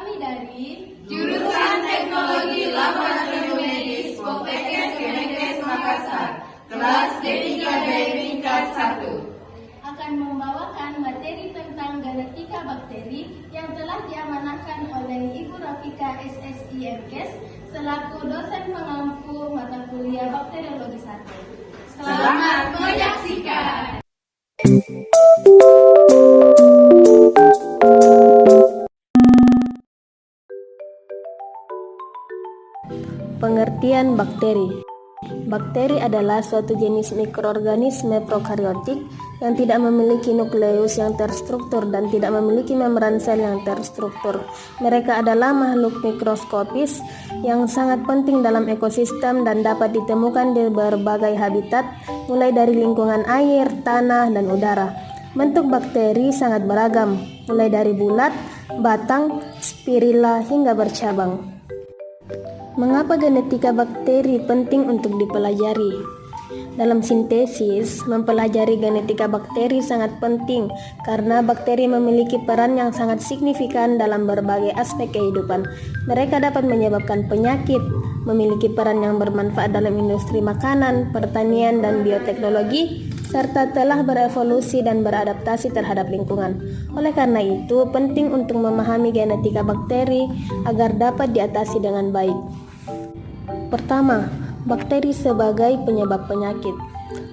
Kami dari Jurusan Teknologi Laboratorium Medis Poltekkes Kemenkes Makassar, kelas D3 tingkat 1. akan membawakan materi tentang genetika bakteri yang telah diamanahkan oleh Ibu Rafika SSI MKes selaku dosen pengampu mata kuliah bakteriologi 1. Selamat menyaksikan. Pengertian bakteri. Bakteri adalah suatu jenis mikroorganisme prokariotik yang tidak memiliki nukleus yang terstruktur dan tidak memiliki membran sel yang terstruktur. Mereka adalah makhluk mikroskopis yang sangat penting dalam ekosistem dan dapat ditemukan di berbagai habitat, mulai dari lingkungan air, tanah, dan udara. Bentuk bakteri sangat beragam, mulai dari bulat, batang, spirila, hingga bercabang. Mengapa genetika bakteri penting untuk dipelajari? Dalam sintesis, mempelajari genetika bakteri sangat penting karena bakteri memiliki peran yang sangat signifikan dalam berbagai aspek kehidupan. Mereka dapat menyebabkan penyakit, memiliki peran yang bermanfaat dalam industri makanan, pertanian, dan bioteknologi, serta telah berevolusi dan beradaptasi terhadap lingkungan. Oleh karena itu, penting untuk memahami genetika bakteri agar dapat diatasi dengan baik. Pertama, bakteri sebagai penyebab penyakit.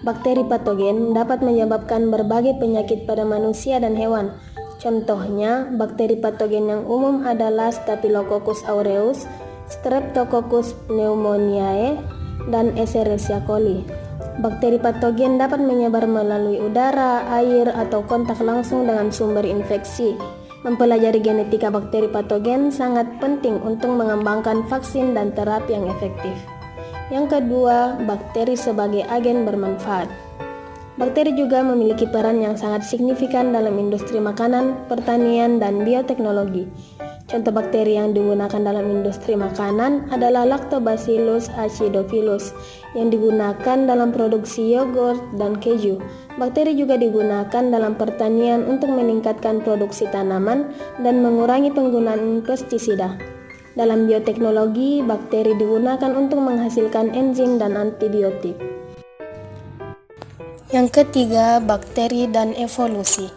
Bakteri patogen dapat menyebabkan berbagai penyakit pada manusia dan hewan. Contohnya, bakteri patogen yang umum adalah Staphylococcus aureus, Streptococcus pneumoniae, dan Escherichia coli. Bakteri patogen dapat menyebar melalui udara, air, atau kontak langsung dengan sumber infeksi. Mempelajari genetika bakteri patogen sangat penting untuk mengembangkan vaksin dan terapi yang efektif. Yang kedua, bakteri sebagai agen bermanfaat. Bakteri juga memiliki peran yang sangat signifikan dalam industri makanan, pertanian, dan bioteknologi. Contoh bakteri yang digunakan dalam industri makanan adalah Lactobacillus acidophilus yang digunakan dalam produksi yogurt dan keju. Bakteri juga digunakan dalam pertanian untuk meningkatkan produksi tanaman dan mengurangi penggunaan pestisida. Dalam bioteknologi, bakteri digunakan untuk menghasilkan enzim dan antibiotik. Yang ketiga, bakteri dan evolusi.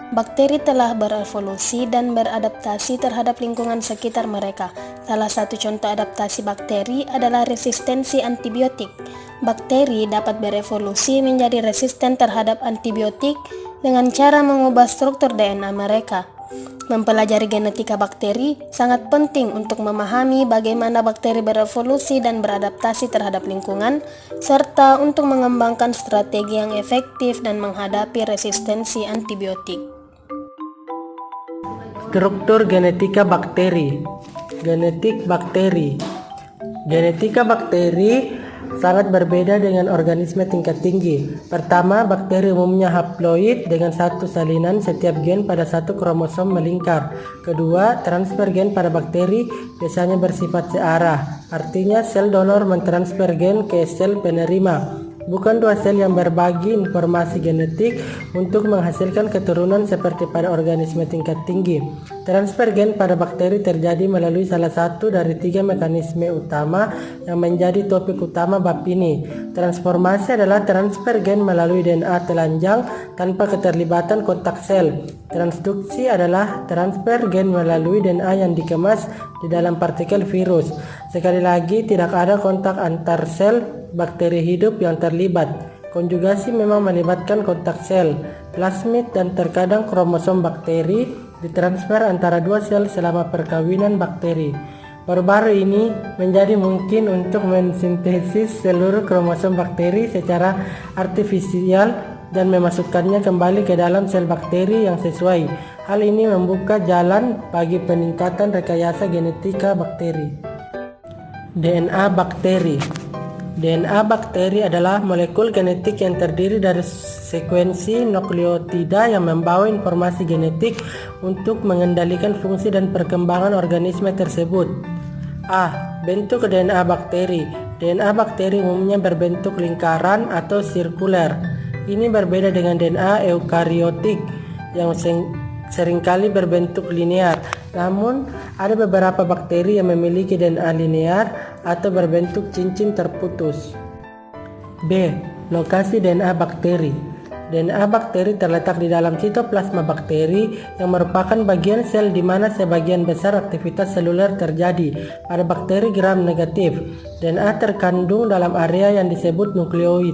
Bakteri telah berevolusi dan beradaptasi terhadap lingkungan sekitar mereka. Salah satu contoh adaptasi bakteri adalah resistensi antibiotik. Bakteri dapat berevolusi menjadi resisten terhadap antibiotik dengan cara mengubah struktur DNA mereka. Mempelajari genetika bakteri sangat penting untuk memahami bagaimana bakteri berevolusi dan beradaptasi terhadap lingkungan, serta untuk mengembangkan strategi yang efektif dan menghadapi resistensi antibiotik. Struktur genetika bakteri. Genetik bakteri. Genetika bakteri sangat berbeda dengan organisme tingkat tinggi. Pertama, bakteri umumnya haploid dengan satu salinan setiap gen pada satu kromosom melingkar. Kedua, transfer gen pada bakteri biasanya bersifat searah. Artinya sel donor mentransfer gen ke sel penerima. Bukan dua sel yang berbagi informasi genetik untuk menghasilkan keturunan seperti pada organisme tingkat tinggi. Transfer gen pada bakteri terjadi melalui salah satu dari tiga mekanisme utama yang menjadi topik utama bab ini. Transformasi adalah transfer gen melalui DNA telanjang tanpa keterlibatan kontak sel. Transduksi adalah transfer gen melalui DNA yang dikemas di dalam partikel virus. Sekali lagi, tidak ada kontak antar sel bakteri hidup yang terlibat. Konjugasi memang melibatkan kontak sel, plasmid, dan terkadang kromosom bakteri ditransfer antara dua sel selama perkawinan bakteri. Baru-baru ini menjadi mungkin untuk mensintesis seluruh kromosom bakteri secara artifisial dan memasukkannya kembali ke dalam sel bakteri yang sesuai. Hal ini membuka jalan bagi peningkatan rekayasa genetika bakteri. DNA bakteri. DNA bakteri adalah molekul genetik yang terdiri dari sekuensi nukleotida yang membawa informasi genetik untuk mengendalikan fungsi dan perkembangan organisme tersebut. A. Bentuk DNA bakteri. DNA bakteri umumnya berbentuk lingkaran atau sirkuler. Ini berbeda dengan DNA eukariotik yang seringkali berbentuk linear. Namun, ada beberapa bakteri yang memiliki DNA linear atau berbentuk cincin terputus. B. Lokasi DNA bakteri. DNA bakteri terletak di dalam sitoplasma bakteri yang merupakan bagian sel di mana sebagian besar aktivitas seluler terjadi. Pada bakteri gram negatif, DNA terkandung dalam area yang disebut nukleoid,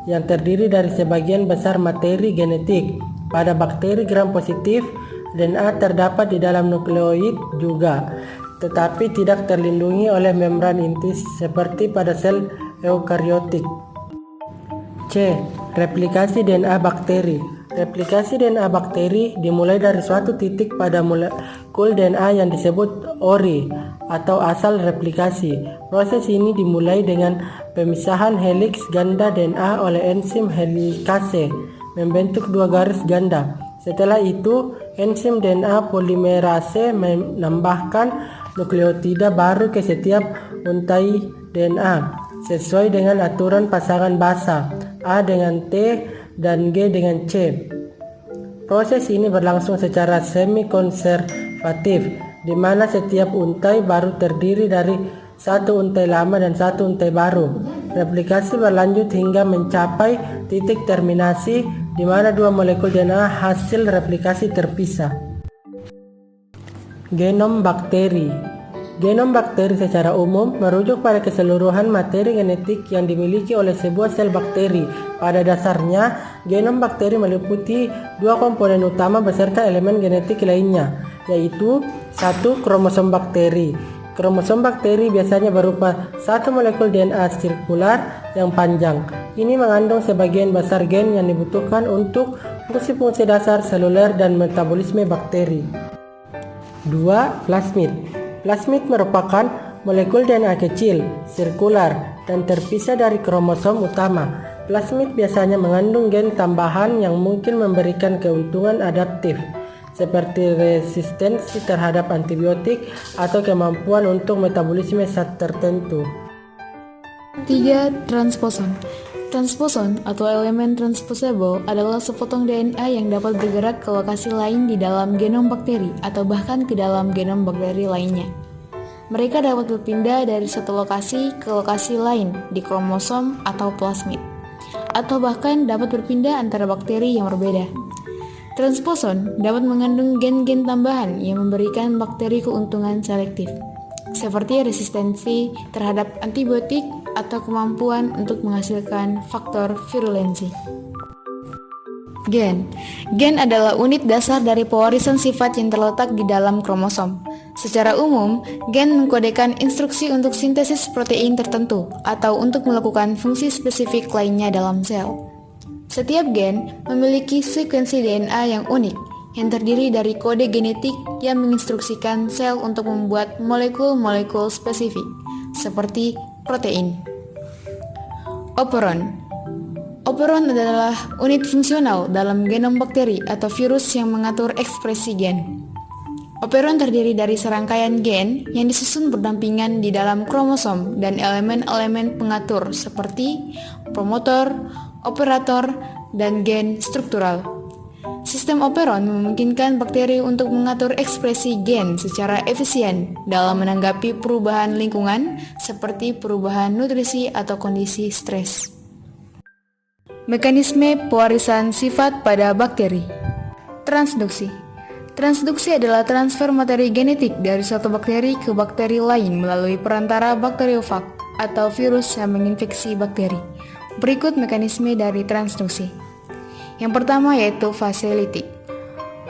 yang terdiri dari sebagian besar materi genetik. Pada bakteri gram positif, DNA terdapat di dalam nukleoid juga, tetapi tidak terlindungi oleh membran inti seperti pada sel eukariotik. C. Replikasi DNA bakteri. Replikasi DNA bakteri dimulai dari suatu titik pada molekul DNA yang disebut ori atau asal replikasi. Proses ini dimulai dengan pemisahan heliks ganda DNA oleh enzim helikase membentuk dua garis ganda. Setelah itu, enzim DNA polimerase menambahkan nukleotida baru ke setiap untai DNA sesuai dengan aturan pasangan basa A dengan T dan G dengan C. Proses ini berlangsung secara semi-konservatif, di mana setiap untai baru terdiri dari satu untai lama dan satu untai baru. Replikasi berlanjut hingga mencapai titik terminasi di mana dua molekul DNA hasil replikasi terpisah. Genom bakteri. Genom bakteri secara umum merujuk pada keseluruhan materi genetik yang dimiliki oleh sebuah sel bakteri. Pada dasarnya, genom bakteri meliputi dua komponen utama beserta elemen genetik lainnya, yaitu 1. Kromosom bakteri. Kromosom bakteri biasanya berupa satu molekul DNA sirkular yang panjang. Ini mengandung sebagian besar gen yang dibutuhkan untuk fungsi-fungsi dasar seluler dan metabolisme bakteri. 2. Plasmid. Plasmid merupakan molekul DNA kecil, sirkular, dan terpisah dari kromosom utama. Plasmid biasanya mengandung gen tambahan yang mungkin memberikan keuntungan adaptif, seperti resistensi terhadap antibiotik atau kemampuan untuk metabolisme zat tertentu. 3. Transposon. Transposon atau elemen transposable adalah sepotong DNA yang dapat bergerak ke lokasi lain di dalam genom bakteri atau bahkan ke dalam genom bakteri lainnya. Mereka dapat berpindah dari satu lokasi ke lokasi lain di kromosom atau plasmid, atau bahkan dapat berpindah antara bakteri yang berbeda. Transposon dapat mengandung gen-gen tambahan yang memberikan bakteri keuntungan selektif, seperti resistensi terhadap antibiotik atau kemampuan untuk menghasilkan faktor virulensi. Gen. Gen adalah unit dasar dari pewarisan sifat yang terletak di dalam kromosom. Secara umum, gen mengkodekan instruksi untuk sintesis protein tertentu atau untuk melakukan fungsi spesifik lainnya dalam sel. Setiap gen memiliki sekuensi DNA yang unik, yang terdiri dari kode genetik yang menginstruksikan sel untuk membuat molekul-molekul spesifik, seperti protein. Operon. Operon adalah unit fungsional dalam genom bakteri atau virus yang mengatur ekspresi gen. Operon terdiri dari serangkaian gen yang disusun berdampingan di dalam kromosom dan elemen-elemen pengatur seperti promotor, operator, dan gen struktural. Sistem operon memungkinkan bakteri untuk mengatur ekspresi gen secara efisien dalam menanggapi perubahan lingkungan seperti perubahan nutrisi atau kondisi stres. Mekanisme pewarisan sifat pada bakteri. Transduksi. Transduksi adalah transfer materi genetik dari suatu bakteri ke bakteri lain melalui perantara bakteriofag atau virus yang menginfeksi bakteri. Berikut mekanisme dari transduksi. Yang pertama yaitu fase litik.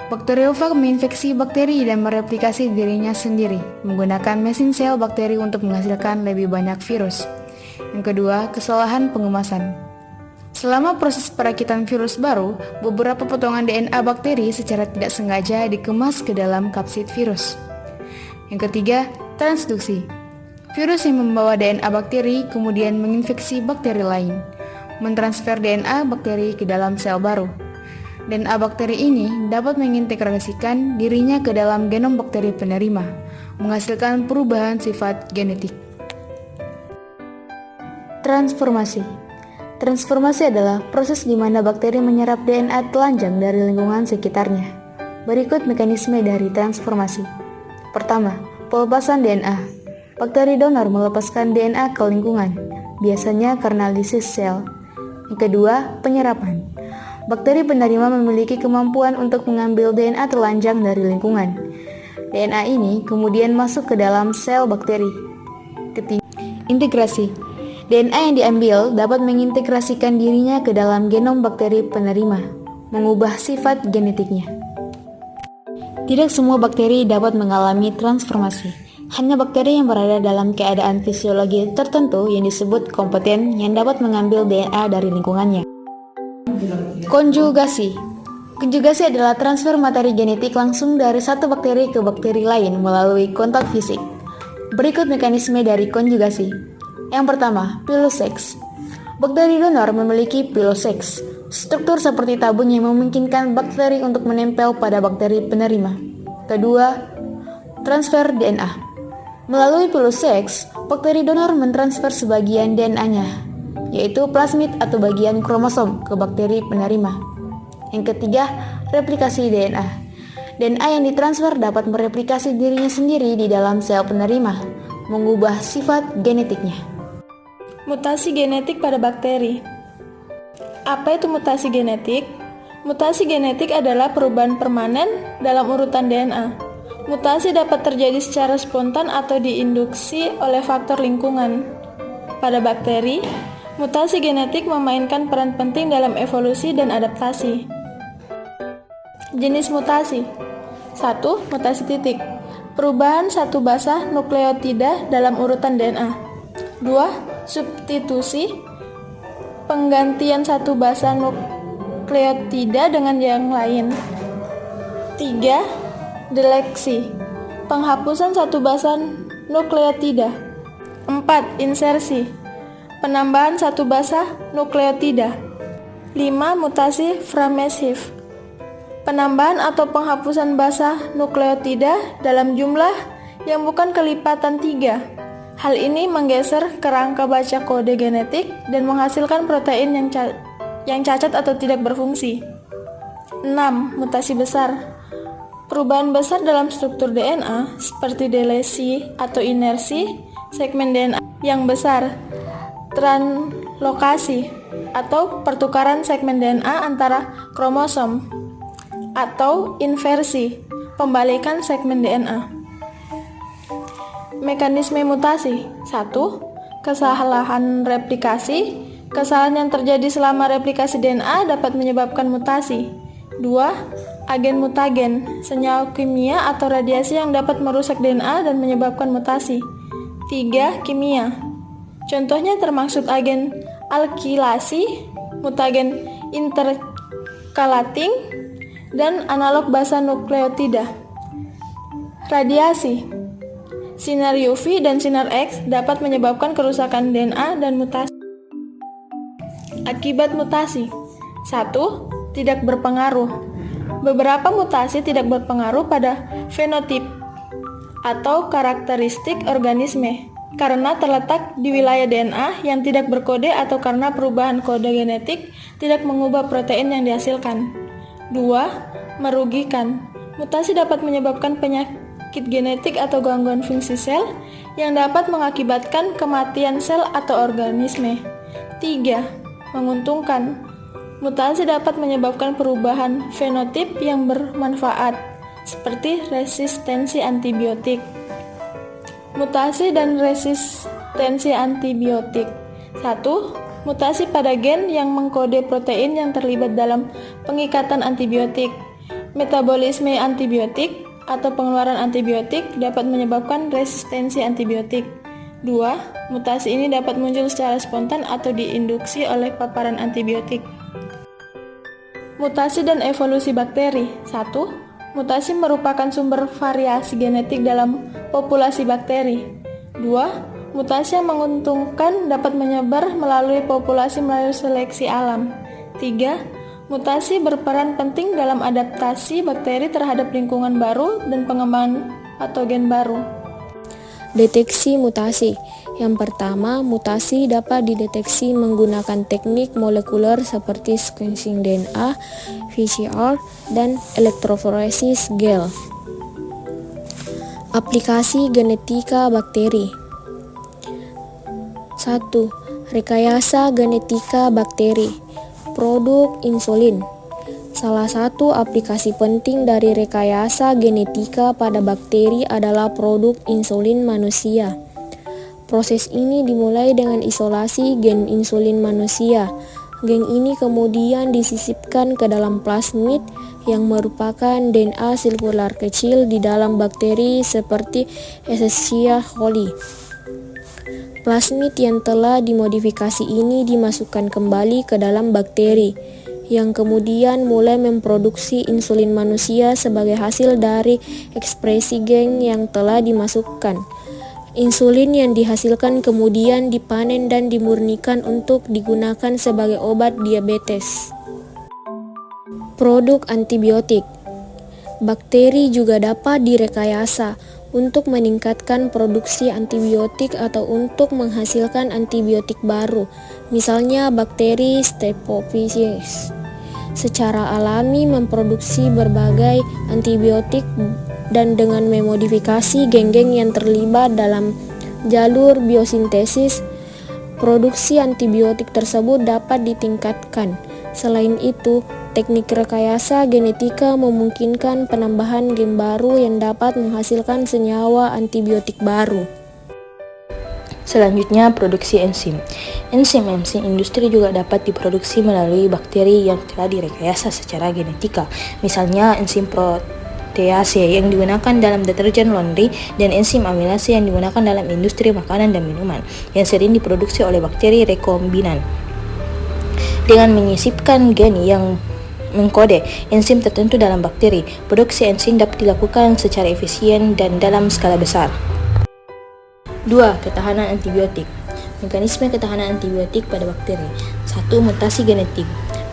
Bakteriofag menginfeksi bakteri dan mereplikasi dirinya sendiri menggunakan mesin sel bakteri untuk menghasilkan lebih banyak virus. Yang kedua, kesalahan pengemasan. Selama proses perakitan virus baru, beberapa potongan DNA bakteri secara tidak sengaja dikemas ke dalam kapsid virus. Yang ketiga, transduksi. Virus yang membawa DNA bakteri kemudian menginfeksi bakteri lain, mentransfer DNA bakteri ke dalam sel baru. DNA bakteri ini dapat mengintegrasikan dirinya ke dalam genom bakteri penerima, menghasilkan perubahan sifat genetik. Transformasi. Transformasi adalah proses di mana bakteri menyerap DNA telanjang dari lingkungan sekitarnya. Berikut mekanisme dari transformasi. Pertama, pelepasan DNA. Bakteri donor melepaskan DNA ke lingkungan, biasanya karena lisis sel. Yang kedua, penyerapan. Bakteri penerima memiliki kemampuan untuk mengambil DNA telanjang dari lingkungan. DNA ini kemudian masuk ke dalam sel bakteri. Ketiga, integrasi. DNA yang diambil dapat mengintegrasikan dirinya ke dalam genom bakteri penerima, mengubah sifat genetiknya. Tidak semua bakteri dapat mengalami transformasi. Hanya bakteri yang berada dalam keadaan fisiologi tertentu yang disebut kompeten yang dapat mengambil DNA dari lingkungannya. Konjugasi. Konjugasi adalah transfer materi genetik langsung dari satu bakteri ke bakteri lain melalui kontak fisik. Berikut mekanisme dari konjugasi. Yang pertama, piloseks. Bakteri donor memiliki piloseks, struktur seperti tabung yang memungkinkan bakteri untuk menempel pada bakteri penerima. Kedua, transfer DNA. Melalui piloseks, bakteri donor mentransfer sebagian DNA-nya, yaitu plasmid atau bagian kromosom ke bakteri penerima. Yang ketiga, replikasi DNA. DNA yang ditransfer dapat mereplikasi dirinya sendiri di dalam sel penerima, mengubah sifat genetiknya. Mutasi genetik pada bakteri. Apa itu mutasi genetik? Mutasi genetik adalah perubahan permanen dalam urutan DNA. Mutasi dapat terjadi secara spontan atau diinduksi oleh faktor lingkungan. Pada bakteri, mutasi genetik memainkan peran penting dalam evolusi dan adaptasi. Jenis mutasi. 1. Mutasi titik. Perubahan satu basa nukleotida dalam urutan DNA. 2. Substitusi. Penggantian satu basa nukleotida dengan yang lain. 3. Deleksi, penghapusan satu basa nukleotida. 4. Insersi, penambahan satu basa nukleotida. 5. Mutasi framesif, penambahan atau penghapusan basa nukleotida dalam jumlah yang bukan kelipatan 3. Hal ini menggeser kerangka baca kode genetik dan menghasilkan protein yang cacat atau tidak berfungsi. 6. Mutasi besar, perubahan besar dalam struktur DNA seperti delesi atau inersi segmen DNA yang besar, translokasi atau pertukaran segmen DNA antara kromosom, atau inversi, pembalikan segmen DNA. Mekanisme mutasi. 1. Kesalahan replikasi. Kesalahan yang terjadi selama replikasi DNA dapat menyebabkan mutasi. 2. Agen mutagen, senyawa kimia atau radiasi yang dapat merusak DNA dan menyebabkan mutasi. 3. Kimia. Contohnya termaksud agen alkilasi, mutagen intercalating, dan analog basa nukleotida. Radiasi. Sinar UV dan sinar X dapat menyebabkan kerusakan DNA dan mutasi. Akibat mutasi. 1. Tidak berpengaruh. Beberapa mutasi tidak berpengaruh pada fenotip atau karakteristik organisme karena terletak di wilayah DNA yang tidak berkode atau karena perubahan kode genetik tidak mengubah protein yang dihasilkan. 2. Merugikan. Mutasi dapat menyebabkan penyakit genetik atau gangguan fungsi sel yang dapat mengakibatkan kematian sel atau organisme. 3. Menguntungkan. Mutasi dapat menyebabkan perubahan fenotip yang bermanfaat, seperti resistensi antibiotik. Mutasi dan resistensi antibiotik. 1. Mutasi pada gen yang mengkode protein yang terlibat dalam pengikatan antibiotik. Metabolisme antibiotik atau pengeluaran antibiotik dapat menyebabkan resistensi antibiotik. 2. Mutasi ini dapat muncul secara spontan atau diinduksi oleh paparan antibiotik. Mutasi dan evolusi bakteri. 1. Mutasi merupakan sumber variasi genetik dalam populasi bakteri. 2. Mutasi yang menguntungkan dapat menyebar melalui populasi melalui seleksi alam. 3. Mutasi berperan penting dalam adaptasi bakteri terhadap lingkungan baru dan pengembangan patogen baru. Deteksi mutasi. Yang pertama, mutasi dapat dideteksi menggunakan teknik molekuler seperti sequencing DNA, PCR, dan elektroforesis gel. Aplikasi genetika bakteri. 1. Rekayasa genetika bakteri. Produk insulin. Salah satu aplikasi penting dari rekayasa genetika pada bakteri adalah produk insulin manusia. Proses ini dimulai dengan isolasi gen insulin manusia. Gen ini kemudian disisipkan ke dalam plasmid yang merupakan DNA sirkular kecil di dalam bakteri seperti Escherichia coli. Plasmid yang telah dimodifikasi ini dimasukkan kembali ke dalam bakteri, yang kemudian mulai memproduksi insulin manusia sebagai hasil dari ekspresi gen yang telah dimasukkan. Insulin yang dihasilkan kemudian dipanen dan dimurnikan untuk digunakan sebagai obat diabetes. Produk antibiotik. Bakteri juga dapat direkayasa untuk meningkatkan produksi antibiotik atau untuk menghasilkan antibiotik baru, misalnya bakteri Staphylococcus. Secara alami memproduksi berbagai antibiotik dan dengan memodifikasi gen-gen yang terlibat dalam jalur biosintesis, produksi antibiotik tersebut dapat ditingkatkan. Selain itu, teknik rekayasa genetika memungkinkan penambahan gen baru yang dapat menghasilkan senyawa antibiotik baru. Selanjutnya, produksi enzim. Enzim industri juga dapat diproduksi melalui bakteri yang telah direkayasa secara genetika. Misalnya, enzim protease yang digunakan dalam deterjen laundry dan enzim amilase yang digunakan dalam industri makanan dan minuman, yang sering diproduksi oleh bakteri rekombinan. Dengan menyisipkan gen yang mengkode enzim tertentu dalam bakteri, produksi enzim dapat dilakukan secara efisien dan dalam skala besar. 2. Ketahanan antibiotik. Mekanisme ketahanan antibiotik pada bakteri. 1. Mutasi genetik.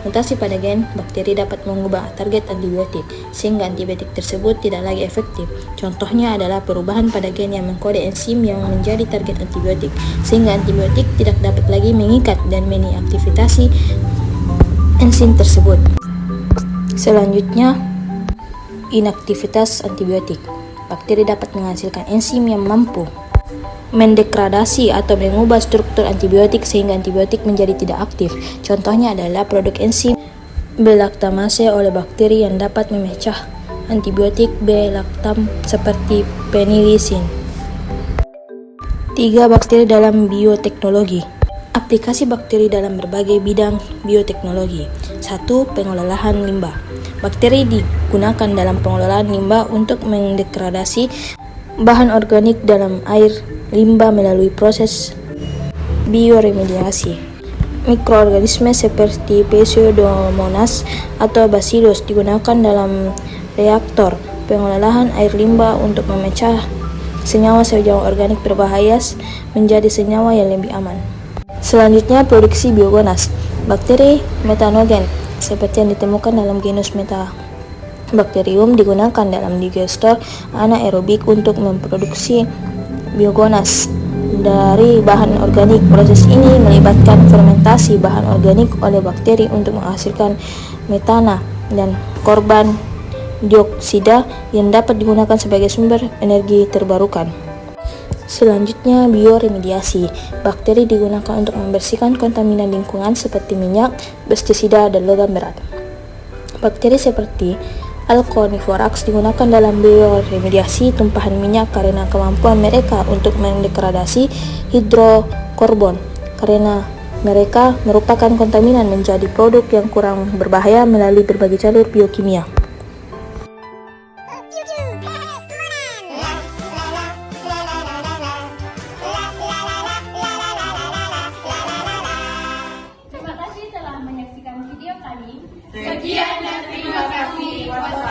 Mutasi pada gen bakteri dapat mengubah target antibiotik sehingga antibiotik tersebut tidak lagi efektif. Contohnya adalah perubahan pada gen yang mengkode enzim yang menjadi target antibiotik sehingga antibiotik tidak dapat lagi mengikat dan menginaktivasi enzim tersebut. Selanjutnya, inaktivitas antibiotik. Bakteri dapat menghasilkan enzim yang mampu mendegradasi atau mengubah struktur antibiotik sehingga antibiotik menjadi tidak aktif. Contohnya adalah produk enzim B-laktamase oleh bakteri yang dapat memecah antibiotik B-laktam seperti penicillin. 3. Bakteri dalam bioteknologi. Aplikasi bakteri dalam berbagai bidang bioteknologi. 1. Pengolahan limbah. Bakteri digunakan dalam pengolahan limbah untuk mendegradasi bahan organik dalam air limbah melalui proses bioremediasi. Mikroorganisme seperti Pseudomonas atau Bacillus digunakan dalam reaktor pengolahan air limbah untuk memecah senyawa-senyawa organik berbahaya menjadi senyawa yang lebih aman. Selanjutnya, produksi biogas. Bakteri metanogen seperti yang ditemukan dalam genus Metabacterium digunakan dalam digester anaerobik untuk memproduksi biogas dari bahan organik. Proses ini melibatkan fermentasi bahan organik oleh bakteri untuk menghasilkan metana dan karbon dioksida yang dapat digunakan sebagai sumber energi terbarukan. Selanjutnya, bioremediasi. Bakteri digunakan untuk membersihkan kontaminan lingkungan seperti minyak, pestisida, dan logam berat. Bakteri seperti Alconiforax digunakan dalam bioremediasi tumpahan minyak karena kemampuan mereka untuk mendegradasi hidrokarbon. Karena mereka merupakan kontaminan menjadi produk yang kurang berbahaya melalui berbagai jalur biokimia. Terima kasih telah menyaksikan video kami. Sekian dan terima kasih.